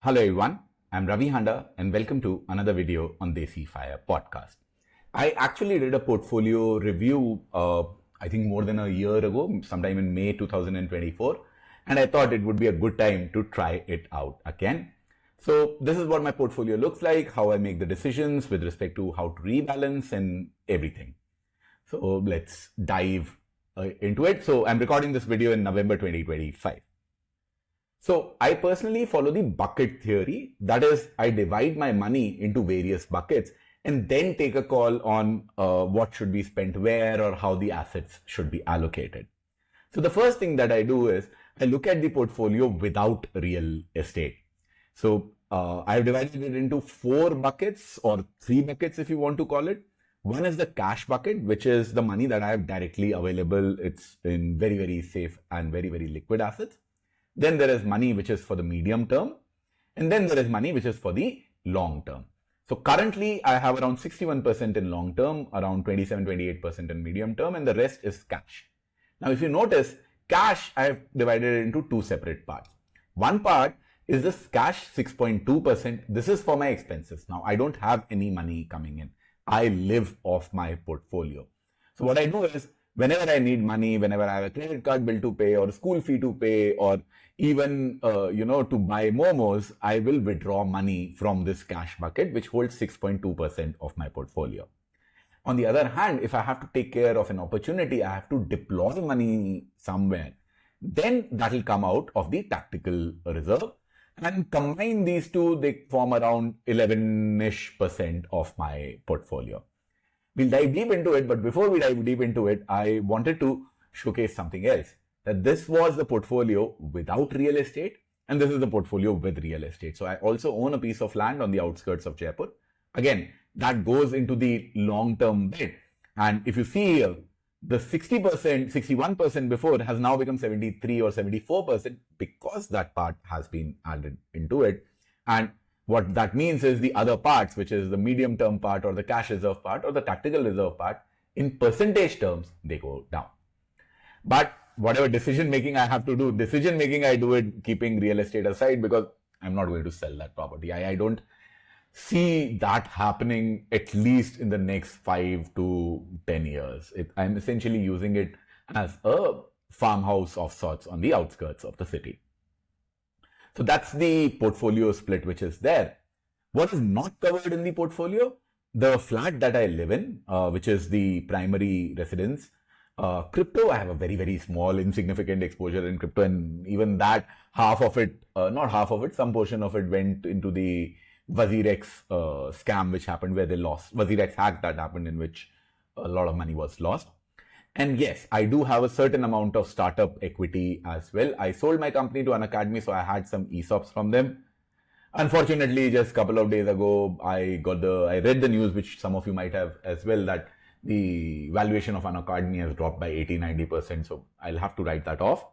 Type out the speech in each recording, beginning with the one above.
Hello everyone, I'm Ravi Handa and welcome to another video on Desi Fire podcast. I actually did a portfolio review, I think more than a year ago, sometime in May 2024, and I thought it would be a good time to try it out again. So this is what my portfolio looks like, how I make the decisions with respect to how to rebalance and everything. So let's dive into it. So I'm recording this video in November 2025. So I personally follow the bucket theory. That is, I divide my money into various buckets and then take a call on what should be spent where or how the assets should be allocated. So the first thing that I do is I look at the portfolio without real estate. So I've divided it into 4 buckets or 3 buckets if you want to call it. One is the cash bucket, which is the money that I have directly available. It's in very, very safe and very, very liquid assets. Then there is money which is for the medium term. And then there is money which is for the long term. So currently I have around 61% in long term, around 27-28% in medium term, and the rest is cash. Now, if you notice, cash I have divided it into 2 separate parts. One part is this cash 6.2%. This is for my expenses. Now, I don't have any money coming in. I live off my portfolio. So what I do is, whenever I need money, whenever I have a credit card bill to pay or a school fee to pay or even, to buy momos, I will withdraw money from this cash bucket, which holds 6.2% of my portfolio. On the other hand, if I have to take care of an opportunity, I have to deploy money somewhere, then that will come out of the tactical reserve. And combine these two, they form around 11-ish% of my portfolio. We'll dive deep into it, but before we dive deep into it, I wanted to showcase something else. That this was the portfolio without real estate, and this is the portfolio with real estate. So I also own a piece of land on the outskirts of Jaipur. Again, that goes into the long-term bit. And if you see here, the 60%, 61% before has now become 73 or 74% because that part has been added into it. And what that means is the other parts, which is the medium term part or the cash reserve part or the tactical reserve part, in percentage terms, they go down. But whatever decision making I have to do, I do it keeping real estate aside because I'm not going to sell that property. I don't see that happening at least in the next 5 to 10 years. I'm essentially using it as a farmhouse of sorts on the outskirts of the city. So that's the portfolio split which is there. What is not covered in the portfolio? The flat that I live in, which is the primary residence. Crypto, I have a very, very small, insignificant exposure in crypto, and even that, some portion of it went into the WazirX scam which happened where they lost, WazirX hack that happened in which a lot of money was lost. And yes, I do have a certain amount of startup equity as well. I sold my company to Unacademy, so I had some ESOPs from them. Unfortunately, just a couple of days ago, I read the news, which some of you might have as well, that the valuation of Unacademy has dropped by 80-90%. So I'll have to write that off.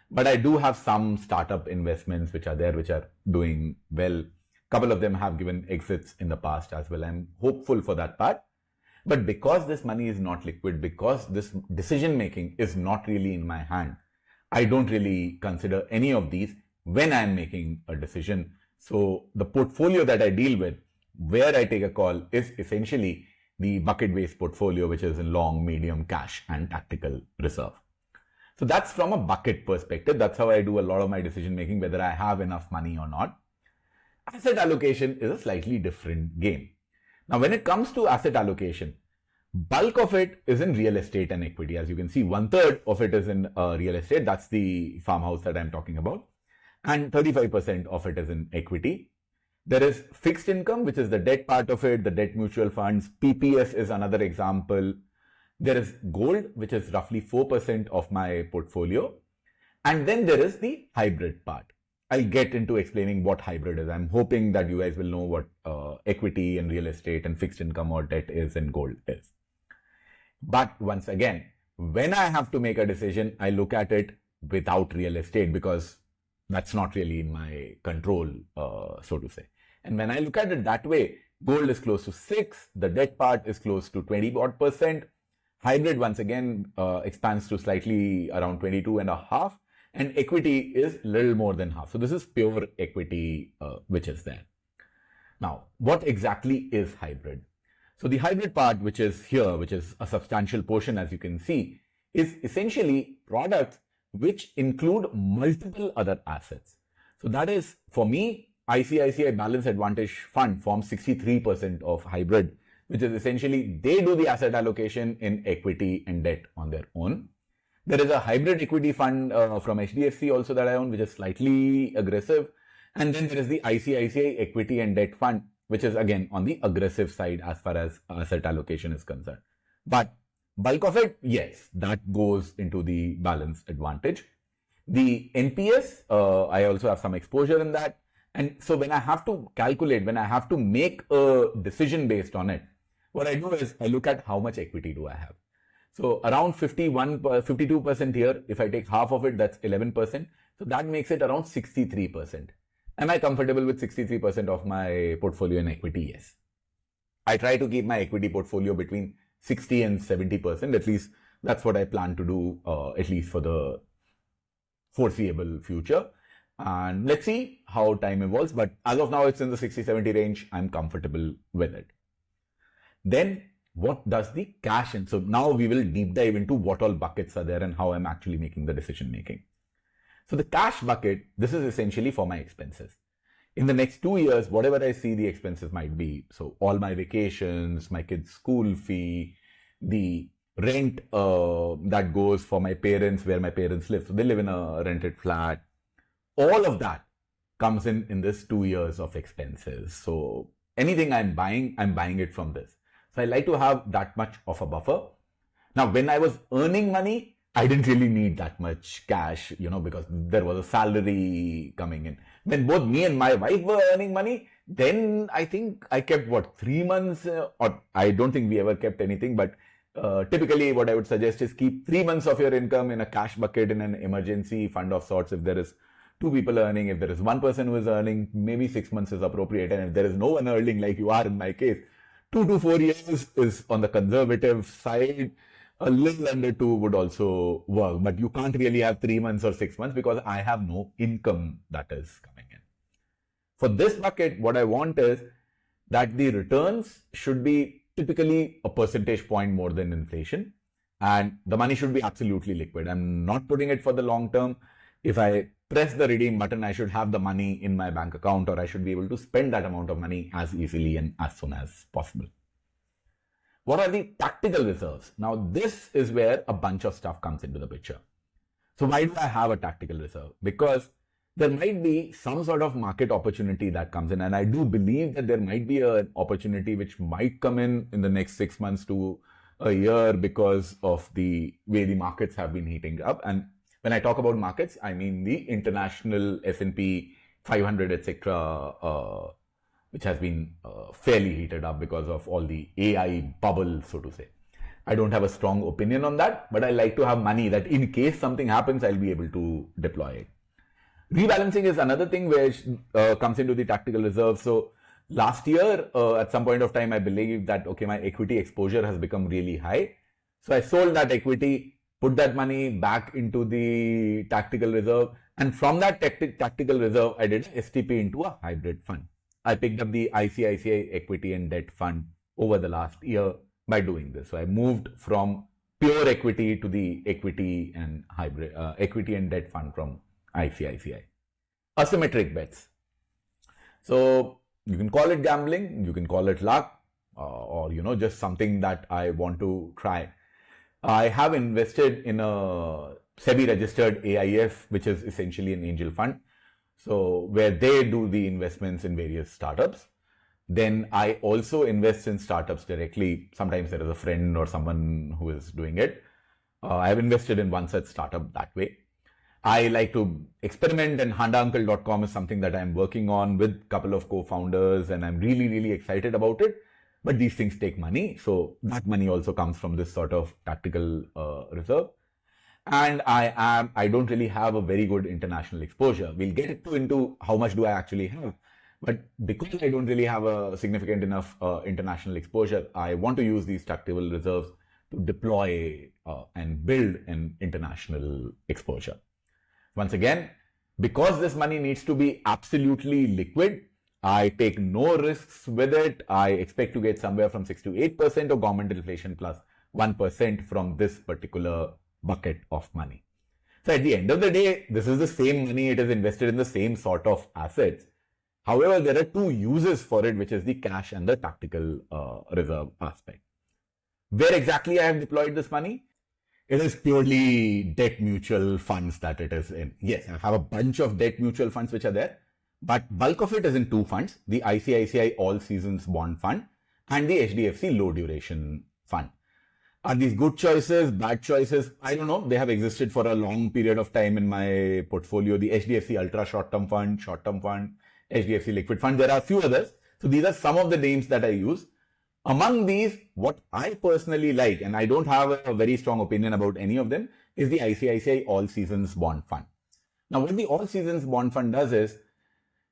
But I do have some startup investments which are there, which are doing well. A couple of them have given exits in the past as well. I'm hopeful for that part. But because this money is not liquid, because this decision making is not really in my hand, I don't really consider any of these when I'm making a decision. So the portfolio that I deal with, where I take a call, is essentially the bucket-based portfolio, which is in long, medium, cash, and tactical reserve. So that's from a bucket perspective. That's how I do a lot of my decision making, whether I have enough money or not. Asset allocation is a slightly different game. Now, when it comes to asset allocation, bulk of it is in real estate and equity. As you can see, 1/3 of it is in real estate. That's the farmhouse that I'm talking about. And 35% of it is in equity. There is fixed income, which is the debt part of it, the debt mutual funds. PPS is another example. There is gold, which is roughly 4% of my portfolio. And then there is the hybrid part. I'll get into explaining what hybrid is. I'm hoping that you guys will know what equity and real estate and fixed income or debt is and gold is. But once again, when I have to make a decision, I look at it without real estate because that's not really in my control, so to say. And when I look at it that way, gold is close to 6, the debt part is close to 20%. Hybrid once again expands to slightly around 22.5%. and equity is little more than half. So this is pure equity which is there. Now, what exactly is hybrid? So the hybrid part, which is here, which is a substantial portion, as you can see, is essentially products which include multiple other assets. So that is, for me, ICICI Balance Advantage Fund forms 63% of hybrid, which is essentially they do the asset allocation in equity and debt on their own. There is a hybrid equity fund from HDFC also that I own, which is slightly aggressive. And then there is the ICICI Equity and Debt Fund, which is again on the aggressive side as far as asset allocation is concerned. But bulk of it, yes, that goes into the balance advantage. The NPS, I also have some exposure in that. And so when I have to calculate, when I have to make a decision based on it, what I do is I look at how much equity do I have. So around 52% here, if I take half of it, that's 11%. So that makes it around 63%. Am I comfortable with 63% of my portfolio in equity? Yes. I try to keep my equity portfolio between 60 and 70%. At least that's what I plan to do, at least for the foreseeable future. And let's see how time evolves. But as of now, it's in the 60-70 range. I'm comfortable with it. Then what does the cash in? So now we will deep dive into what all buckets are there and how I'm actually making the decision making. So the cash bucket, this is essentially for my expenses. In the next 2 years, whatever I see the expenses might be, so all my vacations, my kids' school fee, the rent that goes for my parents, where my parents live. So they live in a rented flat. All of that comes in this 2 years of expenses. So anything I'm buying it from this. So I like to have that much of a buffer. Now, when I was earning money, I didn't really need that much cash, because there was a salary coming in. When both me and my wife were earning money, then I think I kept 3 months, or I don't think we ever kept anything, but typically what I would suggest is keep 3 months of your income in a cash bucket in an emergency fund of sorts. If there is 2 people earning, if there is 1 person who is earning, maybe 6 months is appropriate. And if there is no one earning like you are in my case, 2 to 4 years is on the conservative side. A little under 2 would also work, but you can't really have 3 months or 6 months because I have no income that is coming in. For this bucket, what I want is that the returns should be typically a percentage point more than inflation, and the money should be absolutely liquid. I'm not putting it for the long term. If I press the redeem button, I should have the money in my bank account, or I should be able to spend that amount of money as easily and as soon as possible. What are the tactical reserves? Now, this is where a bunch of stuff comes into the picture. So why do I have a tactical reserve? Because there might be some sort of market opportunity that comes in. And I do believe that there might be an opportunity which might come in the next 6 months to a year because of the way the markets have been heating up. And when I talk about markets, I mean the international S&P 500, etc., which has been fairly heated up because of all the AI bubble, so to say. I don't have a strong opinion on that, but I like to have money that in case something happens, I'll be able to deploy it. Rebalancing is another thing which comes into the tactical reserve. So last year, at some point of time, I believe that, okay, my equity exposure has become really high. So I sold that equity, put that money back into the tactical reserve. And from that tactical reserve, I did STP into a hybrid fund. I picked up the ICICI Equity and Debt Fund over the last year by doing this. So I moved from pure equity to the equity and hybrid equity and debt fund from ICICI. Asymmetric bets. So you can call it gambling, you can call it luck, or just something that I want to try. I have invested in a SEBI registered AIF, which is essentially an angel fund. So where they do the investments in various startups. Then I also invest in startups directly. Sometimes there is a friend or someone who is doing it. I have invested in one such startup that way. I like to experiment, and handauncle.com is something that I'm working on with a couple of co-founders, and I'm really, really excited about it. But these things take money. So that money also comes from this sort of tactical reserve. And I don't really have a very good international exposure. We'll get into how much do I actually have. But because I don't really have a significant enough international exposure, I want to use these tactical reserves to deploy and build an international exposure. Once again, because this money needs to be absolutely liquid, I take no risks with it. I expect to get somewhere from 6 to 8% of government inflation plus 1% from this particular bucket of money. So at the end of the day, this is the same money. It is invested in the same sort of assets. However, there are two uses for it, which is the cash and the tactical reserve aspect. Where exactly I have deployed this money? It is purely debt mutual funds that it is in. Yes, I have a bunch of debt mutual funds which are there, but bulk of it is in two funds, the ICICI All Seasons Bond Fund and the HDFC Low Duration Fund. Are these good choices, bad choices? I don't know. They have existed for a long period of time in my portfolio. The HDFC Ultra Short-Term Fund, HDFC Liquid Fund. There are a few others. So these are some of the names that I use. Among these, what I personally like, and I don't have a very strong opinion about any of them, is the ICICI All Seasons Bond Fund. Now, what the All Seasons Bond Fund does is,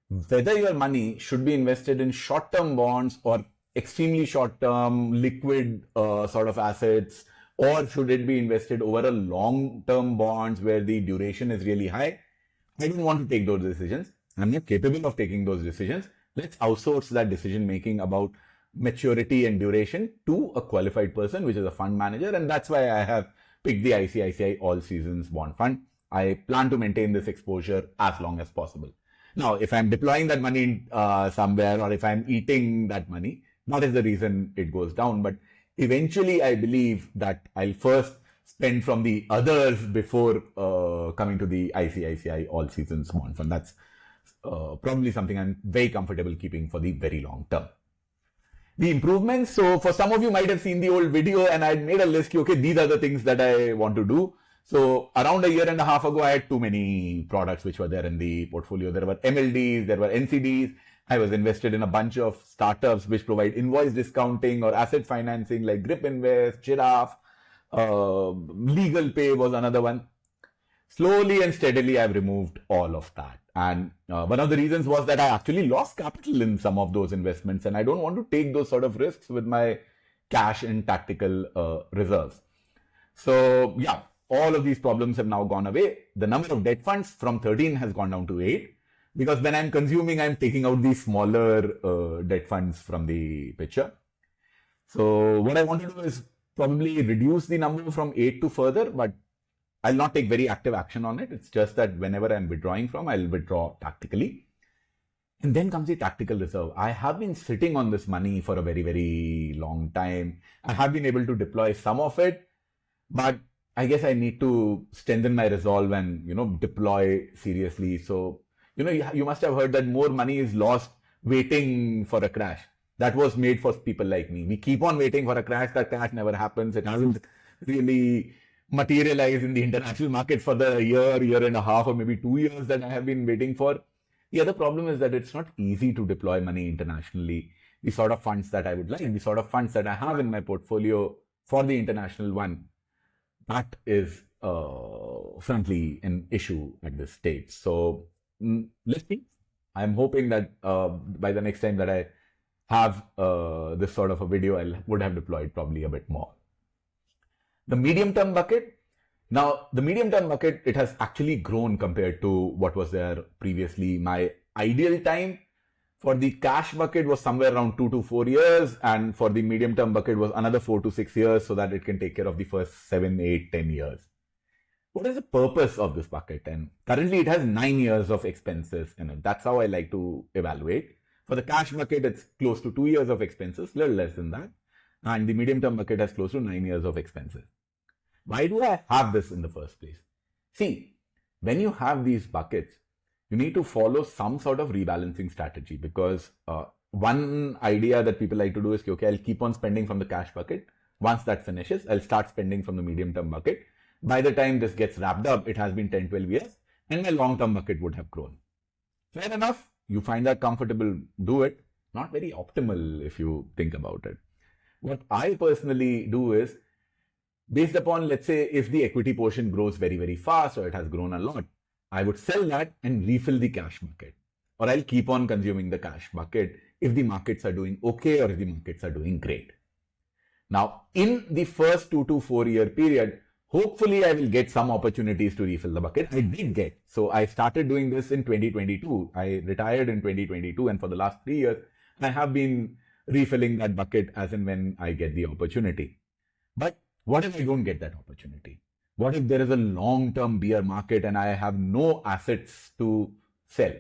whether your money should be invested in short-term bonds or extremely short-term liquid sort of assets, or should it be invested over a long-term bonds where the duration is really high, I don't want to take those decisions. I'm not capable of taking those decisions. Let's outsource that decision-making about maturity and duration to a qualified person, which is a fund manager. And that's why I have picked the ICICI All Seasons Bond Fund. I plan to maintain this exposure as long as possible. Now, if I'm deploying that money somewhere, or if I'm eating that money, that is the reason it goes down. But eventually, I believe that I'll first spend from the others before coming to the ICICI All Seasons Bond Fund. That's probably something I'm very comfortable keeping for the very long term. The improvements. So for some of you might have seen the old video and I made a list. Okay, these are the things that I want to do. So around a year and a half ago, I had too many products which were there in the portfolio. There were MLDs, there were NCDs. I was invested in a bunch of startups which provide invoice discounting or asset financing like Grip Invest, Giraffe, Legal Pay was another one. Slowly and steadily, I've removed all of that. And one of the reasons was that I actually lost capital in some of those investments, and I don't want to take those sort of risks with my cash and tactical reserves. So yeah, all of these problems have now gone away. The number of debt funds from 13 has gone down to 8, because when I'm consuming, I'm taking out these smaller debt funds from the picture. So what I want to do is probably reduce the number from 8 to further, but I'll not take very active action on it. It's just that whenever I'm withdrawing from, I'll withdraw tactically. And then comes the tactical reserve. I have been sitting on this money for a very, very long time. I have been able to deploy some of it, but I guess I need to strengthen my resolve and, deploy seriously. So, you must have heard that more money is lost waiting for a crash. That was made for people like me. We keep on waiting for a crash. That crash never happens. It hasn't really materialize in the international market for the year and a half, or maybe 2 years that I have been waiting for. The other problem is that it's not easy to deploy money internationally. The sort of funds that I would like, the sort of funds that I have in my portfolio for the international one, that is frankly an issue at this stage. So let's see. I'm hoping that by the next time that I have this sort of a video, I would have deployed probably a bit more. The medium-term bucket. Now, the medium-term bucket, it has actually grown compared to what was there previously. My ideal time for the cash bucket was somewhere around 2 to 4 years, and for the medium-term bucket was another 4 to 6 years, so that it can take care of the first 7, 8, 10 years. What is the purpose of this bucket? And currently it has 9 years of expenses in it. That's how I like to evaluate. For the cash bucket, it's close to 2 years of expenses, little less than that. And the medium-term bucket has close to 9 years of expenses. Why do I have this in the first place? See, when you have these buckets, you need to follow some sort of rebalancing strategy, because one idea that people like to do is, okay, I'll keep on spending from the cash bucket. Once that finishes, I'll start spending from the medium-term bucket. By the time this gets wrapped up, it has been 10, 12 years, and my long-term bucket would have grown. Fair enough. You find that comfortable, do it. Not very optimal if you think about it. What I personally do is, based upon, let's say, if the equity portion grows very, very fast, or it has grown a lot, I would sell that and refill the cash bucket. Or I'll keep on consuming the cash bucket if the markets are doing okay, or if the markets are doing great. Now, in the first 2 to 4 year period, Hopefully, I will get some opportunities to refill the bucket. I did get. So I started doing this in 2022. I retired in 2022, and for the last 3 years, I have been refilling that bucket as and when I get the opportunity. But what if I don't get that opportunity? What if there is a long-term bear market and I have no assets to sell?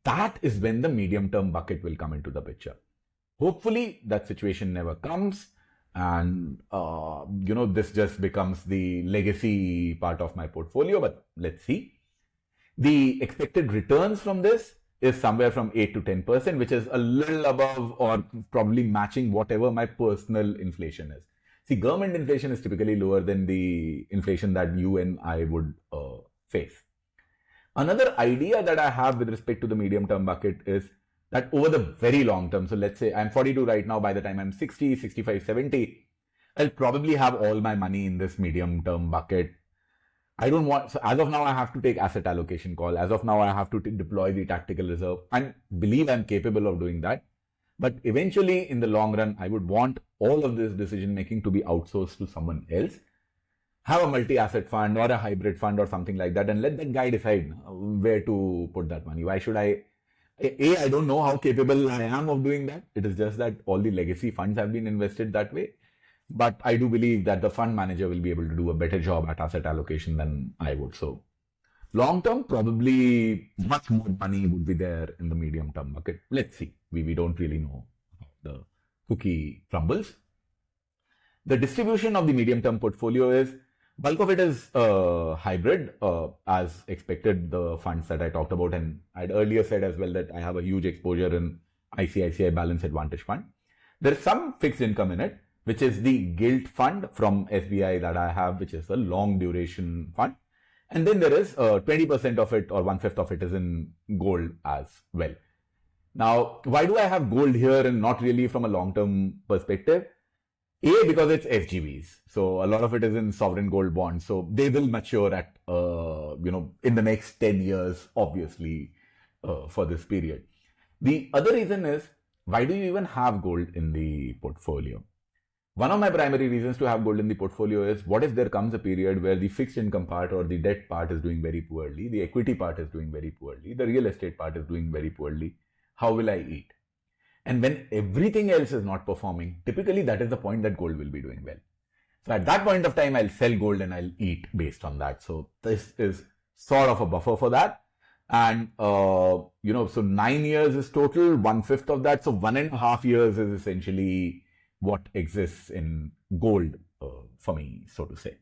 That is when the medium-term bucket will come into the picture. Hopefully, that situation never comes. And, this just becomes the legacy part of my portfolio, but let's see. The expected returns from this is somewhere from 8 to 10%, which is a little above or probably matching whatever my personal inflation is. See, government inflation is typically lower than the inflation that you and I would face. Another idea that I have with respect to the medium-term bucket is that over the very long term, so let's say I'm 42 right now, by the time I'm 60, 65, 70, I'll probably have all my money in this medium-term bucket. So as of now, I have to take asset allocation call. As of now, I have to deploy the tactical reserve and believe I'm capable of doing that. But eventually, in the long run, I would want all of this decision-making to be outsourced to someone else. Have a multi-asset fund or a hybrid fund or something like that and let that guy decide where to put that money. Why should I don't know how capable I am of doing that. It is just that all the legacy funds have been invested that way. But I do believe that the fund manager will be able to do a better job at asset allocation than I would. So long term, probably much more money would be there in the medium term bucket. Let's see. We don't really know how the cookie crumbles. The distribution of the medium term portfolio is bulk of it is hybrid, as expected, the funds that I talked about. And I'd earlier said as well that I have a huge exposure in ICICI Balance Advantage Fund. There is some fixed income in it, which is the gilt fund from SBI that I have, which is a long duration fund. And then there is 20% of it or 1/5 of it is in gold as well. Now, why do I have gold here and not really from a long-term perspective? Because it's SGBs. So a lot of it is in sovereign gold bonds. So they will mature at, in the next 10 years, obviously, for this period. The other reason is, why do you even have gold in the portfolio? One of my primary reasons to have gold in the portfolio is, what if there comes a period where the fixed income part or the debt part is doing very poorly, the equity part is doing very poorly, the real estate part is doing very poorly? How will I eat? And when everything else is not performing, typically that is the point that gold will be doing well. So at that point of time, I'll sell gold and I'll eat based on that. So this is sort of a buffer for that. And, so 9 years is total, 1/5 of that. So 1.5 years is essentially what exists in gold for me, so to say.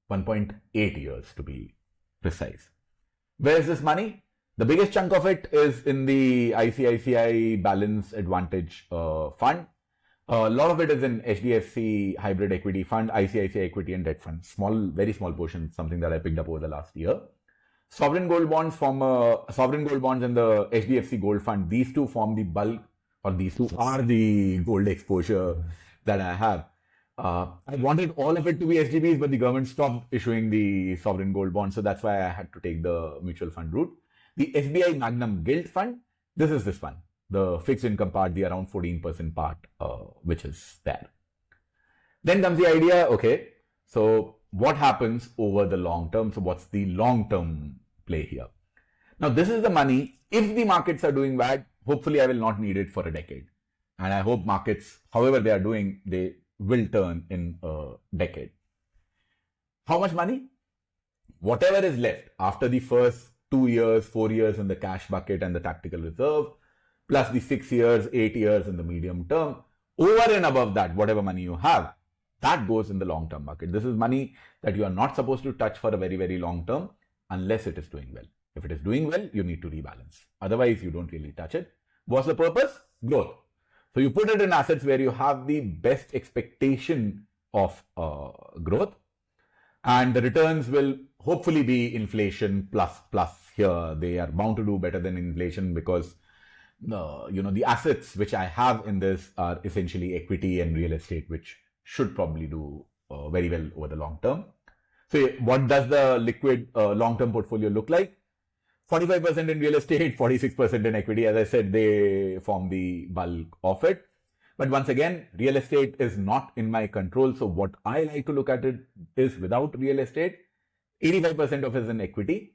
1.8 years to be precise. Where is this money? The biggest chunk of it is in the ICICI Balance Advantage Fund. A lot of it is in HDFC Hybrid Equity Fund, ICICI Equity and Debt Fund. Very small portion, something that I picked up over the last year. Sovereign gold bonds and the HDFC Gold Fund, these two form the bulk, or these two are the gold exposure that I have. I wanted all of it to be SGBs, but the government stopped issuing the sovereign gold bonds, so that's why I had to take the mutual fund route. The SBI Magnum Gilt Fund, this is this one, the fixed income part, the around 14% part, which is there. Then comes the idea, okay, so what happens over the long term? So what's the long-term play here? Now, this is the money. If the markets are doing bad, hopefully I will not need it for a decade. And I hope markets, however they are doing, they will turn in a decade. How much money? Whatever is left after the first 2 years, 4 years in the cash bucket and the tactical reserve, plus the 6 years, 8 years in the medium term, over and above that, whatever money you have, that goes in the long-term bucket. This is money that you are not supposed to touch for a very, very long term unless it is doing well. If it is doing well, you need to rebalance. Otherwise, you don't really touch it. What's the purpose? Growth. So you put it in assets where you have the best expectation of growth, and the returns will hopefully be inflation plus. Here they are bound to do better than inflation because the assets which I have in this are essentially equity and real estate, which should probably do very well over the long term. So what does the liquid long-term portfolio look like? 45% in real estate, 46% in equity. As I said, they form the bulk of it. But once again, real estate is not in my control. So what I like to look at it is without real estate, 85% of it is in equity.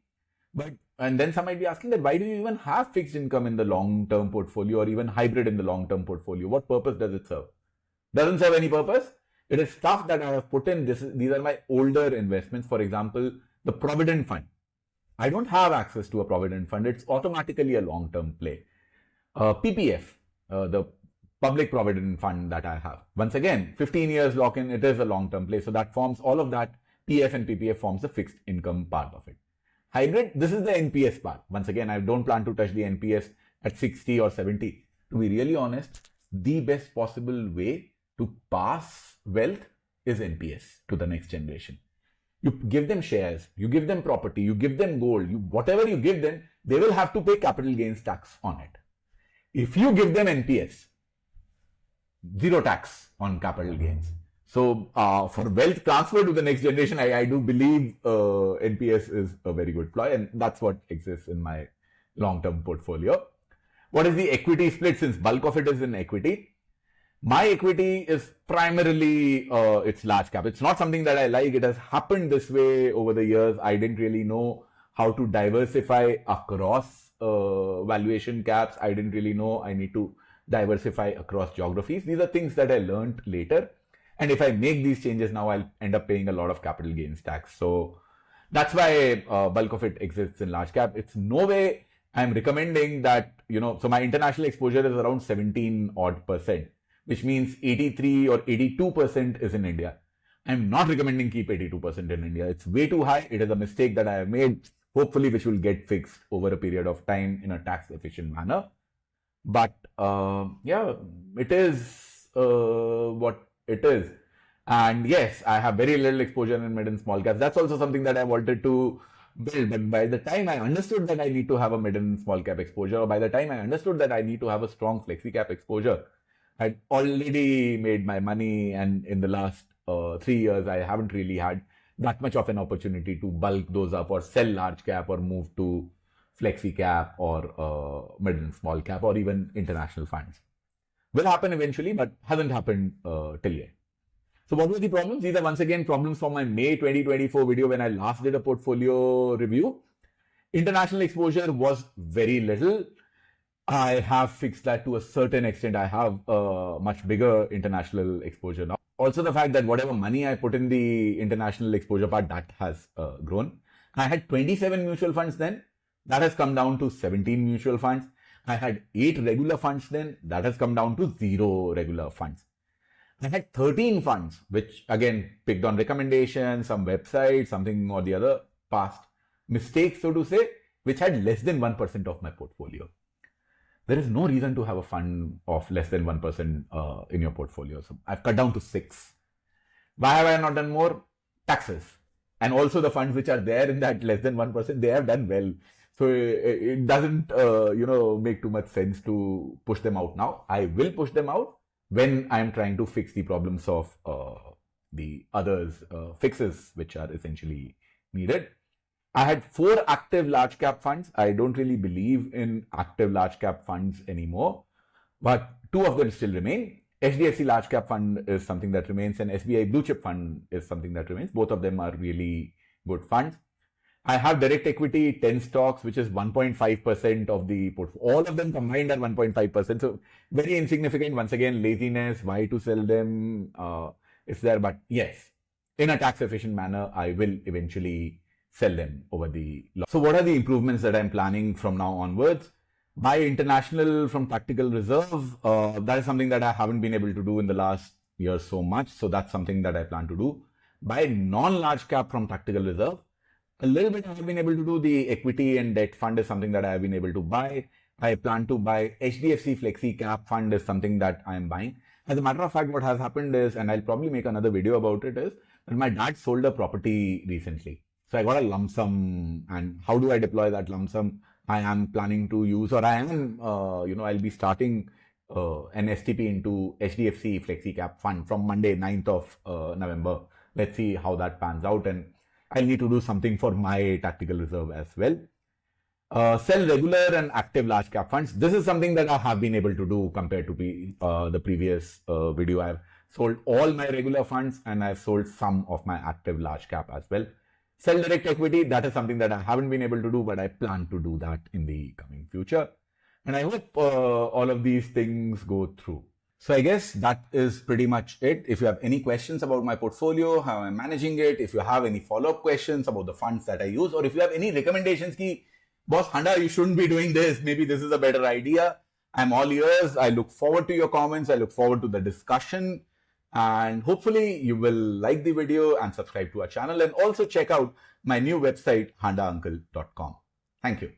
And then some might be asking that why do you even have fixed income in the long-term portfolio or even hybrid in the long-term portfolio? What purpose does it serve? Doesn't serve any purpose. It is stuff that I have put in. These are my older investments. For example, the Provident Fund. I don't have access to a Provident Fund. It's automatically a long-term play. PPF, the Public Provident Fund that I have. Once again, 15 years lock-in, it is a long-term play. So that forms all of that. PF and PPF forms the fixed income part of it. Hybrid, this is the NPS part. Once again, I don't plan to touch the NPS at 60 or 70. To be really honest, the best possible way to pass wealth is NPS to the next generation. You give them shares, you give them property, you give them gold, whatever you give them, they will have to pay capital gains tax on it. If you give them NPS, zero tax on capital gains. So for wealth transfer to the next generation, I do believe NPS is a very good ploy, and that's what exists in my long-term portfolio. What is the equity split? Since bulk of it is in equity, my equity is primarily it's large cap. It's not something that I like. It has happened this way over the years. I didn't really know how to diversify across valuation caps. I didn't really know I need to diversify across geographies. These are things that I learned later. And if I make these changes now, I'll end up paying a lot of capital gains tax. So that's why bulk of it exists in large cap. It's no way I'm recommending that, so my international exposure is around 17 odd percent, which means 83 or 82% is in India. I'm not recommending keep 82% in India. It's way too high. It is a mistake that I have made, hopefully which will get fixed over a period of time in a tax efficient manner. But yeah, it is what it is. And yes, I have very little exposure in mid and small caps. That's also something that I wanted to build. But by the time I understood that I need to have a mid and small cap exposure, or by the time I understood that I need to have a strong flexi cap exposure, I'd already made my money. And in the last 3 years, I haven't really had that much of an opportunity to bulk those up or sell large cap or move to flexi cap or mid and small cap or even international funds. Will happen eventually, but hasn't happened till yet. So what were the problems? These are once again problems from my May 2024 video when I last did a portfolio review. International exposure was very little. I have fixed that to a certain extent. I have a much bigger international exposure now. Also the fact that whatever money I put in the international exposure part, that has grown. I had 27 mutual funds then. That has come down to 17 mutual funds. I had 8 regular funds then. That has come down to 0 regular funds. I had 13 funds, which again picked on recommendations, some website, something or the other, past mistakes, so to say, which had less than 1% of my portfolio. There is no reason to have a fund of less than 1% in your portfolio. So I've cut down to 6. Why have I not done more? Taxes. And also the funds which are there in that less than 1%, they have done well. So it doesn't, make too much sense to push them out now. I will push them out when I'm trying to fix the problems of the others fixes, which are essentially needed. I had 4 active large cap funds. I don't really believe in active large cap funds anymore, but 2 of them still remain. HDFC large cap fund is something that remains, and SBI blue chip fund is something that remains. Both of them are really good funds. I have direct equity, 10 stocks, which is 1.5% of the portfolio. All of them combined are 1.5%. So very insignificant. Once again, laziness, why to sell them? It's there. But yes, in a tax efficient manner, I will eventually sell them over the long. So what are the improvements that I'm planning from now onwards? Buy international from tactical reserve. That is something that I haven't been able to do in the last year so much. So that's something that I plan to do. Buy non-large cap from tactical reserve. A little bit I have been able to do. The equity and debt fund is something that I have been able to buy. I plan to buy HDFC Flexi Cap fund is something that I am buying. As a matter of fact, what has happened is, and I'll probably make another video about it, is that my dad sold a property recently. So I got a lump sum, and how do I deploy that lump sum? I am planning to use, or I am, I'll be starting an STP into HDFC Flexi Cap fund from Monday, 9th of November. Let's see how that pans out, and I'll need to do something for my tactical reserve as well. Sell regular and active large cap funds. This is something that I have been able to do compared to the previous video. I've sold all my regular funds and I've sold some of my active large cap as well. Sell direct equity, that is something that I haven't been able to do, but I plan to do that in the coming future. And I hope all of these things go through. So I guess that is pretty much it. If you have any questions about my portfolio, how I'm managing it, if you have any follow-up questions about the funds that I use, or if you have any recommendations ki, boss Handa, you shouldn't be doing this, maybe this is a better idea, I'm all ears. I look forward to your comments. I look forward to the discussion. And hopefully you will like the video and subscribe to our channel, and also check out my new website, handauncle.com. Thank you.